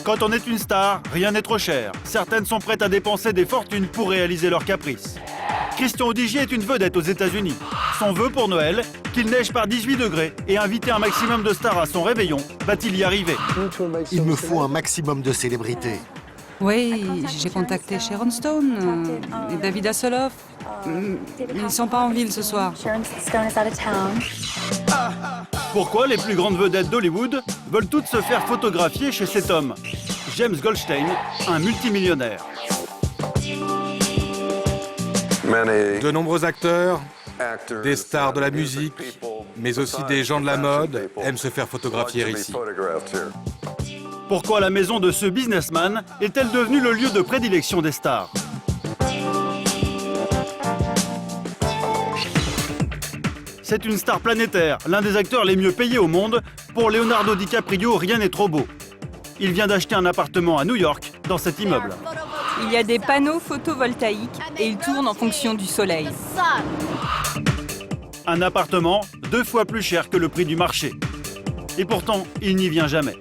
Quand on est une star, rien n'est trop cher. Certaines sont prêtes à dépenser des fortunes pour réaliser leurs caprices. Christian Audigier est une vedette aux États-Unis. Son vœu pour Noël, qu'il neige par 18 degrés et inviter un maximum de stars à son réveillon, va-t-il y arriver? Il me faut un maximum de célébrités. Oui, j'ai contacté Sharon Stone et David Hasselhoff. Ils ne sont pas en ville ce soir. Pourquoi les plus grandes vedettes d'Hollywood veulent toutes se faire photographier chez cet homme? James Goldstein, un multimillionnaire. De nombreux acteurs, des stars de la musique, mais aussi des gens de la mode aiment se faire photographier ici. Pourquoi la maison de ce businessman est-elle devenue le lieu de prédilection des stars? C'est une star planétaire, l'un des acteurs les mieux payés au monde. Pour Leonardo DiCaprio, rien n'est trop beau. Il vient d'acheter un appartement à New York, dans cet immeuble. Il y a des panneaux photovoltaïques et ils tournent en fonction du soleil. Un appartement 2 fois plus cher que le prix du marché. Et pourtant, il n'y vient jamais.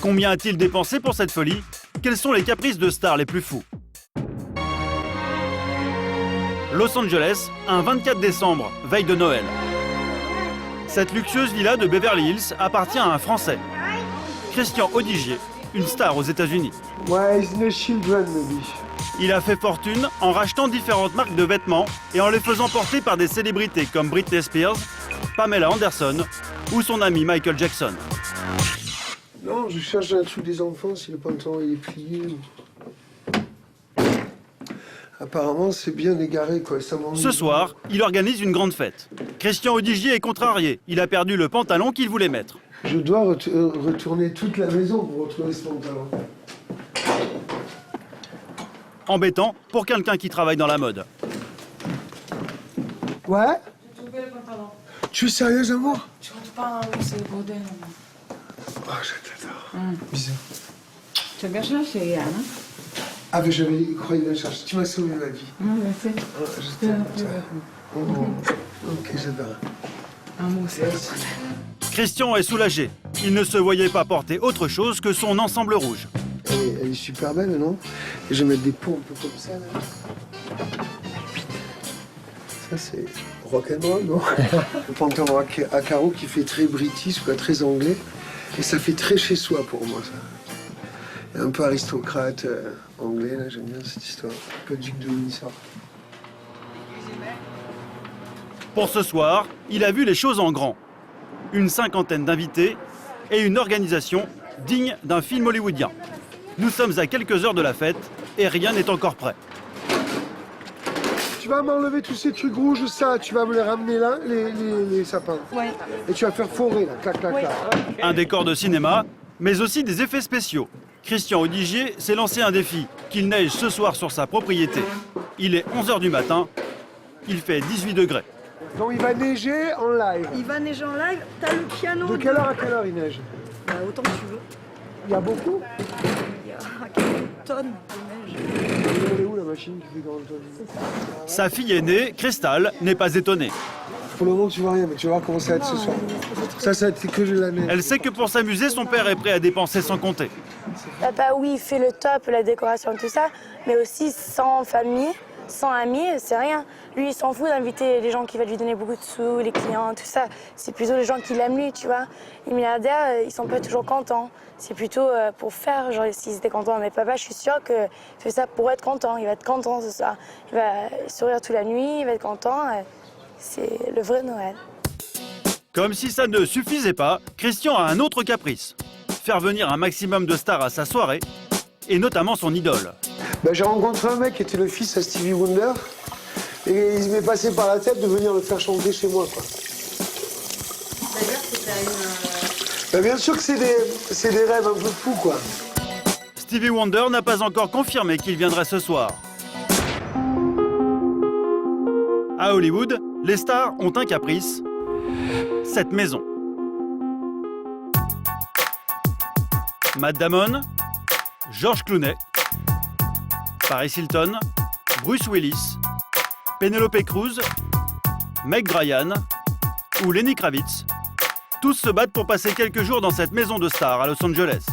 Combien a-t-il dépensé pour cette folie? Quels sont les caprices de stars les plus fous? Los Angeles, un 24 décembre, veille de Noël. Cette luxueuse villa de Beverly Hills appartient à un Français, Christian Audigier, une star aux États-Unis. Il a fait fortune en rachetant différentes marques de vêtements et en les faisant porter par des célébrités comme Britney Spears, Pamela Anderson ou son ami Michael Jackson. Non, je cherche un truc des enfants si le pantalon il est plié. Apparemment, c'est bien égaré, quoi. Ce soir, il organise une grande fête. Christian Audigier est contrarié. Il a perdu le pantalon qu'il voulait mettre. Je dois retourner toute la maison pour retrouver ce pantalon. Embêtant pour quelqu'un qui travaille dans la mode. Ouais? J'ai trouvé le pantalon. Tu es sérieuse, amour? Tu rentres pas où c'est le bordel, maman. Oh, je t'adore. Bisous. Tu as bien cherché, Yann, hein? Ah, mais j'avais croyé la chercher. Tu m'as sauvé ma vie. Merci. Oh, je t'aime. Oh, ok, j'adore. Amour, c'est Christian est soulagé. Il ne se voyait pas porter autre chose que son ensemble rouge. Elle est super belle, non? Et je vais mettre des pots un peu comme ça, là. Ça, c'est rock'n'roll, non? Le pantalon à carreaux qui fait très british, quoi, très anglais. Et ça fait très chez soi pour moi, ça. Et un peu aristocrate anglais, là, j'aime bien cette histoire. Un peu duc de Windsor. Pour ce soir, il a vu les choses en grand. Une 50aine d'invités et une organisation digne d'un film hollywoodien. Nous sommes à quelques heures de la fête et rien n'est encore prêt. Tu vas m'enlever tous ces trucs rouges, ça, tu vas me les ramener là, les sapins. Ouais. Et tu vas faire forer, là, clac, clac, clac. Un décor de cinéma, mais aussi des effets spéciaux. Christian Audigier s'est lancé un défi, qu'il neige ce soir sur sa propriété. Il est 11h du matin, il fait 18 degrés. Donc il va neiger en live. Il va neiger en live, t'as le piano. De quelle heure à quelle heure il neige? Bah, autant que tu veux. Il y a beaucoup? Il y a quelques tonnes de neige. Elle est où la machine qui fait 40 tonnes? Sa fille aînée, Crystal, n'est pas étonnée. Pour le moment tu vois rien, mais tu vas voir comment ça va être ce soir. Ça va être que de la neige. Elle sait que pour s'amuser, son père est prêt à dépenser sans compter. Papa, oui, il fait le top, la décoration, tout ça, mais aussi sans famille, sans amis, c'est rien. Lui, il s'en fout d'inviter les gens qui veulent lui donner beaucoup de sous, les clients, tout ça. C'est plutôt les gens qui l'aiment lui, tu vois. Les milliardaires, ils sont pas toujours contents. C'est plutôt pour faire, genre, s'ils étaient contents. Mais papa, je suis sûre qu'il fait ça pour être content. Il va être content ce soir. Il va sourire toute la nuit, il va être content. C'est le vrai Noël. Comme si ça ne suffisait pas, Christian a un autre caprice. Faire venir un maximum de stars à sa soirée, et notamment son idole. Ben, j'ai rencontré un mec qui était le fils à Stevie Wonder, et il m'est passé par la tête de venir le faire chanter chez moi, quoi. C'est-à-dire que t'as une... Ben, bien sûr que c'est des rêves un peu fous, quoi. Stevie Wonder n'a pas encore confirmé qu'il viendrait ce soir. À Hollywood, les stars ont un caprice, cette maison. Matt Damon, George Clooney, Paris Hilton, Bruce Willis, Penelope Cruz, Meg Ryan ou Lenny Kravitz, tous se battent pour passer quelques jours dans cette maison de stars à Los Angeles.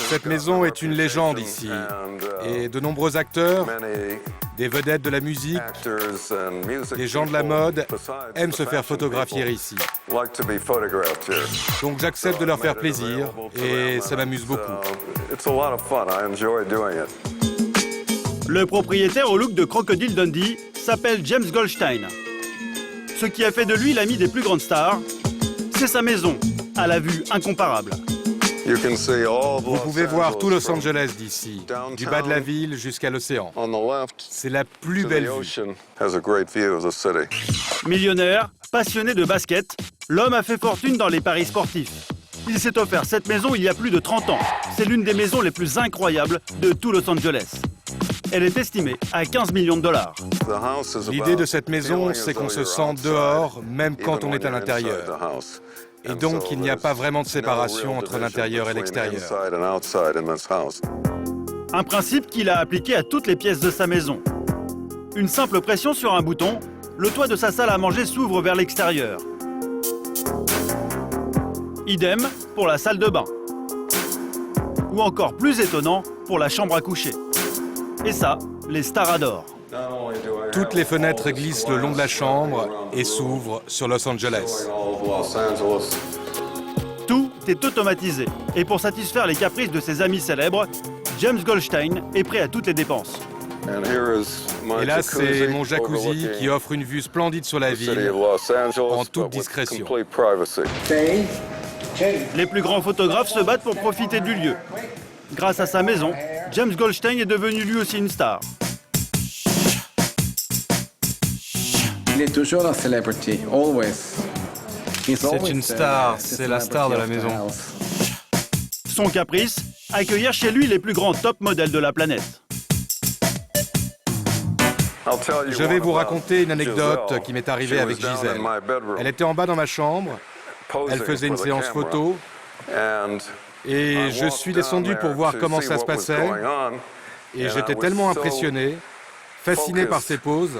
Cette maison est une légende ici. Et de nombreux acteurs, des vedettes de la musique, des gens de la mode aiment se faire photographier ici. Donc j'accepte de leur faire plaisir et ça m'amuse beaucoup. Le propriétaire au look de Crocodile Dundee s'appelle James Goldstein. Ce qui a fait de lui l'ami des plus grandes stars, c'est sa maison, à la vue incomparable. Vous pouvez voir tout Los Angeles d'ici, du bas de la ville jusqu'à l'océan. C'est la plus belle vue. Millionnaire, passionné de basket, l'homme a fait fortune dans les paris sportifs. Il s'est offert cette maison il y a plus de 30 ans. C'est l'une des maisons les plus incroyables de tout Los Angeles. Elle est estimée à 15 millions de dollars. L'idée de cette maison, c'est qu'on se sent dehors, même quand on est à l'intérieur. Et donc, il n'y a pas vraiment de séparation entre l'intérieur et l'extérieur. Un principe qu'il a appliqué à toutes les pièces de sa maison. Une simple pression sur un bouton, le toit de sa salle à manger s'ouvre vers l'extérieur. Idem pour la salle de bain. Ou encore plus étonnant, pour la chambre à coucher. Et ça, les stars adorent. Toutes les fenêtres glissent le long de la chambre et s'ouvrent sur Los Angeles. Tout est automatisé. Et pour satisfaire les caprices de ses amis célèbres, James Goldstein est prêt à toutes les dépenses. Et là, c'est mon jacuzzi qui offre une vue splendide sur la ville, en toute discrétion. Les plus grands photographes se battent pour profiter du lieu. Grâce à sa maison, James Goldstein est devenu lui aussi une star. Il est toujours la celebrity, always. C'est une star, c'est la star de la maison. Son caprice, accueillir chez lui les plus grands top modèles de la planète. Je vais vous raconter une anecdote qui m'est arrivée avec Gisèle. Elle était en bas dans ma chambre, elle faisait une séance photo, et je suis descendu pour voir comment ça se passait, et j'étais tellement impressionné, fasciné par ses poses,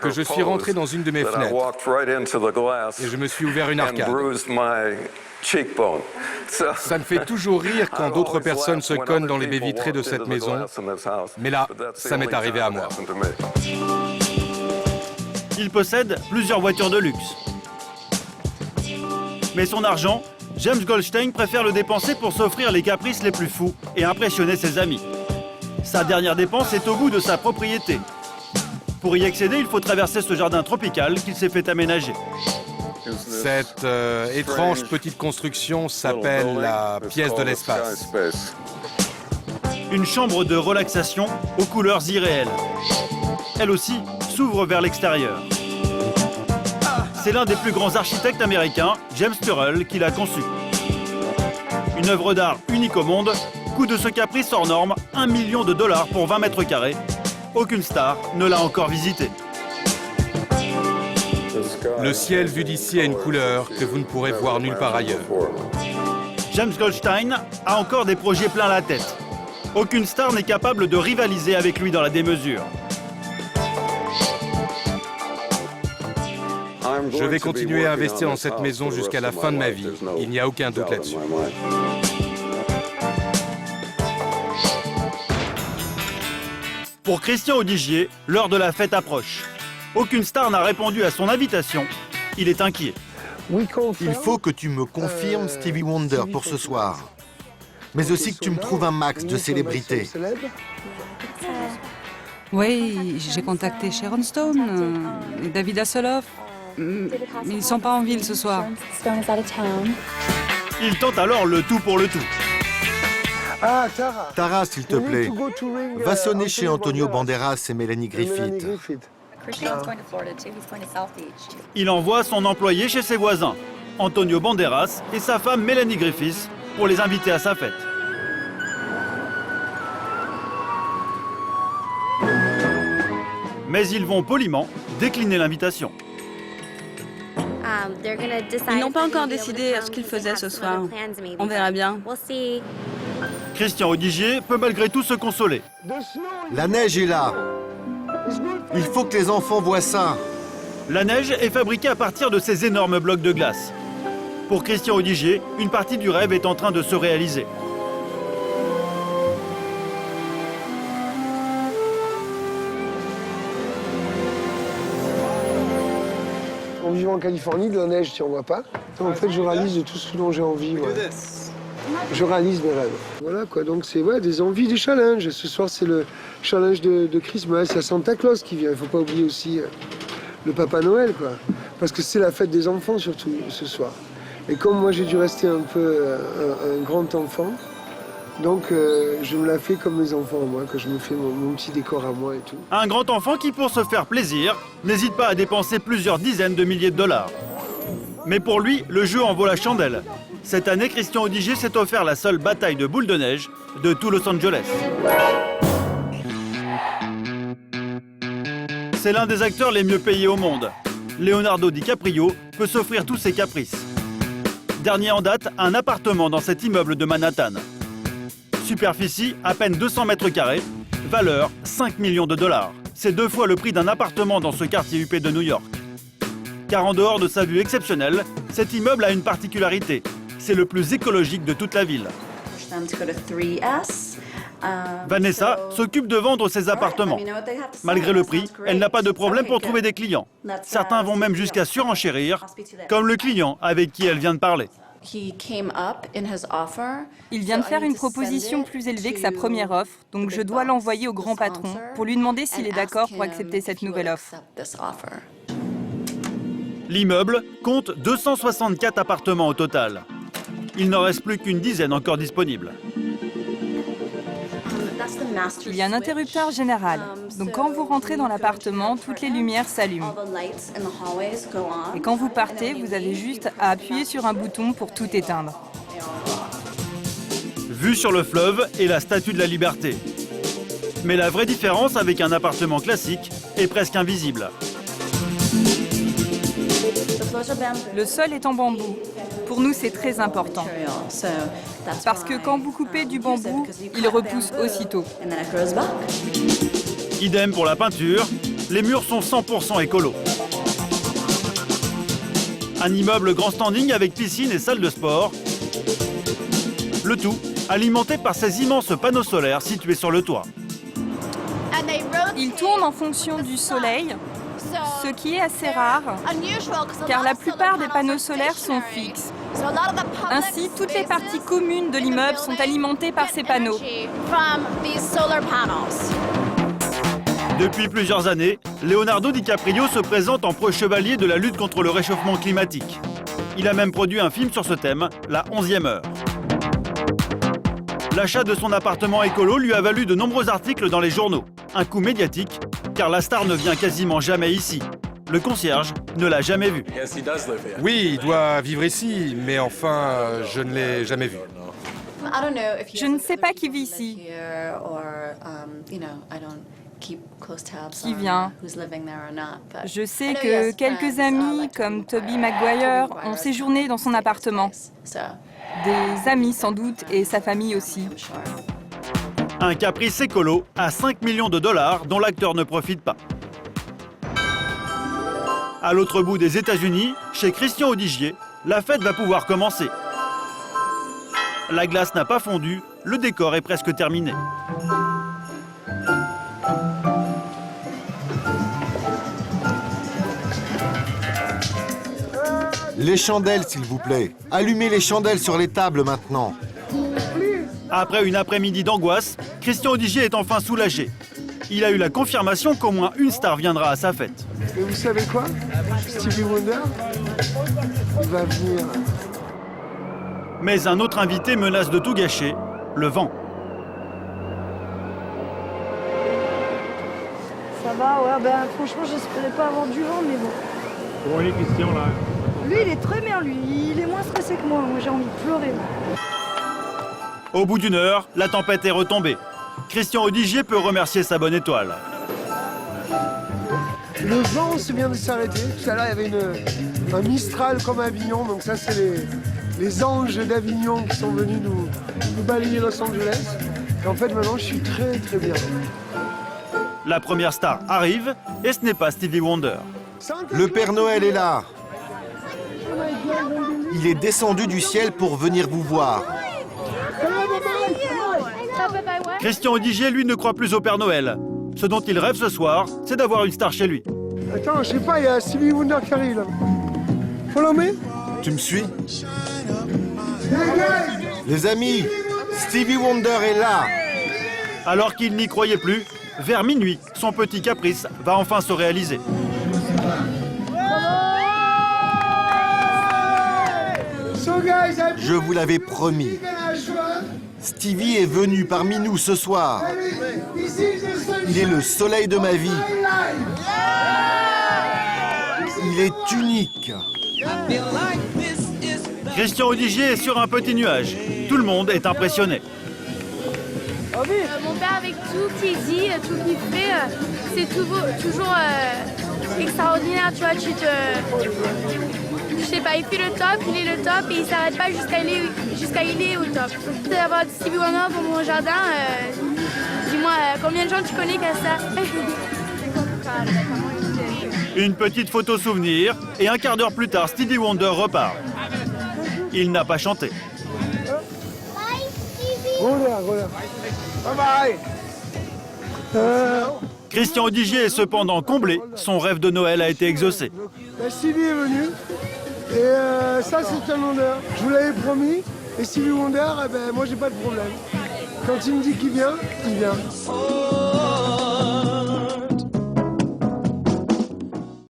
que je suis rentré dans une de mes fenêtres et je me suis ouvert une arcade. Ça me fait toujours rire quand d'autres personnes se cognent dans les baies vitrées de cette maison, mais là, ça m'est arrivé à moi. Il possède plusieurs voitures de luxe. Mais son argent, James Goldstein préfère le dépenser pour s'offrir les caprices les plus fous et impressionner ses amis. Sa dernière dépense est au bout de sa propriété. Pour y accéder, il faut traverser ce jardin tropical qu'il s'est fait aménager. Cette étrange petite construction s'appelle la pièce de l'espace. Une chambre de relaxation aux couleurs irréelles. Elle aussi s'ouvre vers l'extérieur. C'est l'un des plus grands architectes américains, James Turrell, qui l'a conçu. Une œuvre d'art unique au monde, coût de ce caprice hors norme, 1 million de dollars pour 20 mètres carrés. Aucune star ne l'a encore visité. Le ciel vu d'ici a une couleur que vous ne pourrez voir nulle part ailleurs. James Goldstein a encore des projets plein la tête. Aucune star n'est capable de rivaliser avec lui dans la démesure. Je vais continuer à investir dans cette maison jusqu'à la fin de ma vie. Il n'y a aucun doute là-dessus. Pour Christian Audigier, l'heure de la fête approche. Aucune star n'a répondu à son invitation. Il est inquiet. Il faut que tu me confirmes Stevie Wonder pour ce soir. Mais aussi que tu me trouves un max de célébrités. Oui, j'ai contacté Sharon Stone et David Hasselhoff. Mais ils ne sont pas en ville ce soir. Il tente alors le tout pour le tout. Ah, Tara. Tara, s'il te plaît, va sonner chez Antonio Banderas et Mélanie Griffith. Il envoie son employé chez ses voisins, Antonio Banderas et sa femme Mélanie Griffith, pour les inviter à sa fête. Mais ils vont poliment décliner l'invitation. Ils n'ont pas encore décidé ce qu'ils faisaient ce soir. On verra bien. Christian Audigier peut malgré tout se consoler. La neige est là. Il faut que les enfants voient ça. La neige est fabriquée à partir de ces énormes blocs de glace. Pour Christian Audigier, une partie du rêve est en train de se réaliser. En vivant en Californie, de la neige, tu n'en vois pas. En fait, je réalise de tout ce dont j'ai envie. Ouais. Je réalise mes rêves. Voilà quoi, donc c'est des envies, des challenges. Ce soir, c'est le challenge de Christmas. Il y a Santa Claus qui vient. Il ne faut pas oublier aussi le Papa Noël, quoi. Parce que c'est la fête des enfants, surtout, ce soir. Et comme moi, j'ai dû rester un peu un grand enfant, donc je me la fais comme mes enfants, moi, que je me fais mon petit décor à moi et tout. Un grand enfant qui, pour se faire plaisir, n'hésite pas à dépenser plusieurs dizaines de milliers de dollars. Mais pour lui, le jeu en vaut la chandelle. Cette année, Christian Audigier s'est offert la seule bataille de boules de neige de tout Los Angeles. C'est l'un des acteurs les mieux payés au monde. Leonardo DiCaprio peut s'offrir tous ses caprices. Dernier en date, un appartement dans cet immeuble de Manhattan. Superficie, à peine 200 mètres carrés. Valeur, 5 millions de dollars. C'est 2 fois le prix d'un appartement dans ce quartier huppé de New York. Car en dehors de sa vue exceptionnelle, cet immeuble a une particularité. C'est le plus écologique de toute la ville. Vanessa s'occupe de vendre ses appartements. Malgré le prix, elle n'a pas de problème pour trouver des clients. Certains vont même jusqu'à surenchérir, comme le client avec qui elle vient de parler. Il vient de faire une proposition plus élevée que sa première offre, donc je dois l'envoyer au grand patron pour lui demander s'il est d'accord pour accepter cette nouvelle offre. L'immeuble compte 264 appartements au total. Il n'en reste plus qu'une dizaine encore disponibles. Il y a un interrupteur général. Donc quand vous rentrez dans l'appartement, toutes les lumières s'allument. Et quand vous partez, vous avez juste à appuyer sur un bouton pour tout éteindre. Vue sur le fleuve et la Statue de la Liberté. Mais la vraie différence avec un appartement classique est presque invisible. Le sol est en bambou. Pour nous, c'est très important. Parce que quand vous coupez du bambou, il repousse aussitôt. Idem pour la peinture, les murs sont 100% écolos. Un immeuble grand standing avec piscine et salle de sport. Le tout alimenté par ces immenses panneaux solaires situés sur le toit. Il tourne en fonction du soleil, ce qui est assez rare, car la plupart des panneaux solaires sont fixes. Ainsi, toutes les parties communes de l'immeuble sont alimentées par ces panneaux. Depuis plusieurs années, Leonardo DiCaprio se présente en pro-chevalier de la lutte contre le réchauffement climatique. Il a même produit un film sur ce thème, La 11e heure. L'achat de son appartement écolo lui a valu de nombreux articles dans les journaux. Un coup médiatique, car la star ne vient quasiment jamais ici. Le concierge ne l'a jamais vu. Oui, il doit vivre ici, mais enfin, je ne l'ai jamais vu. Je ne sais pas qui vit ici, qui vient. Je sais que quelques amis, comme Tobey Maguire, ont séjourné dans son appartement. Des amis sans doute, et sa famille aussi. Un caprice écolo à 5 millions de dollars dont l'acteur ne profite pas. À l'autre bout des États-Unis, chez Christian Audigier, la fête va pouvoir commencer. La glace n'a pas fondu, le décor est presque terminé. Les chandelles, s'il vous plaît. Allumez les chandelles sur les tables maintenant. Après une après-midi d'angoisse, Christian Audigier est enfin soulagé. Il a eu la confirmation qu'au moins une star viendra à sa fête. Et vous savez quoi? Stevie Wonder, il va venir. Mais un autre invité menace de tout gâcher, le vent. Ça va, ouais, ben franchement, j'espérais pas avoir du vent, mais bon. Bon, allez, Christian, là. Lui, il est très bien, lui. Il est moins stressé que moi. Moi, j'ai envie de pleurer. Au bout d'une heure, la tempête est retombée. Christian Audigier peut remercier sa bonne étoile. Le vent se vient de s'arrêter. Tout à l'heure, il y avait un Mistral comme à Avignon. Donc ça, c'est les anges d'Avignon qui sont venus nous balayer Los Angeles. Et en fait, maintenant, je suis très, très bien. La première star arrive, et ce n'est pas Stevie Wonder. Le Père Noël est là. Oh my God, Il est descendu du ciel pour venir vous voir. Christian Odigier, lui, ne croit plus au Père Noël. Ce dont il rêve ce soir, c'est d'avoir une star chez lui. Attends, je sais pas, il y a Stevie Wonder qui arrive là. Follow me. Tu me suis? Les amis, Stevie Wonder est là. Alors qu'il n'y croyait plus, vers minuit, son petit caprice va enfin se réaliser. Je vous l'avais promis. Stevie est venu parmi nous ce soir. Il est le soleil de ma vie. Il est unique. Christian Odigier est sur un petit nuage. Tout le monde est impressionné. Mon père, avec tout qu'il dit, tout qu'il fait, c'est toujours extraordinaire, tu vois. Je sais pas, il fait le top, il est le top et il s'arrête pas jusqu'à il est au top. D'avoir Stevie Wonder pour mon jardin, dis-moi, combien de gens tu connais qu'à ça? Une petite photo souvenir et un quart d'heure plus tard, Stevie Wonder repart. Il n'a pas chanté. Bye bye. Christian Odigier est cependant comblé. Son rêve de Noël a été exaucé. Stevie est venu. Et ça, c'est un Wonder. Je vous l'avais promis. Et Stevie Wonder, moi, j'ai pas de problème. Quand il me dit qu'il vient, il vient.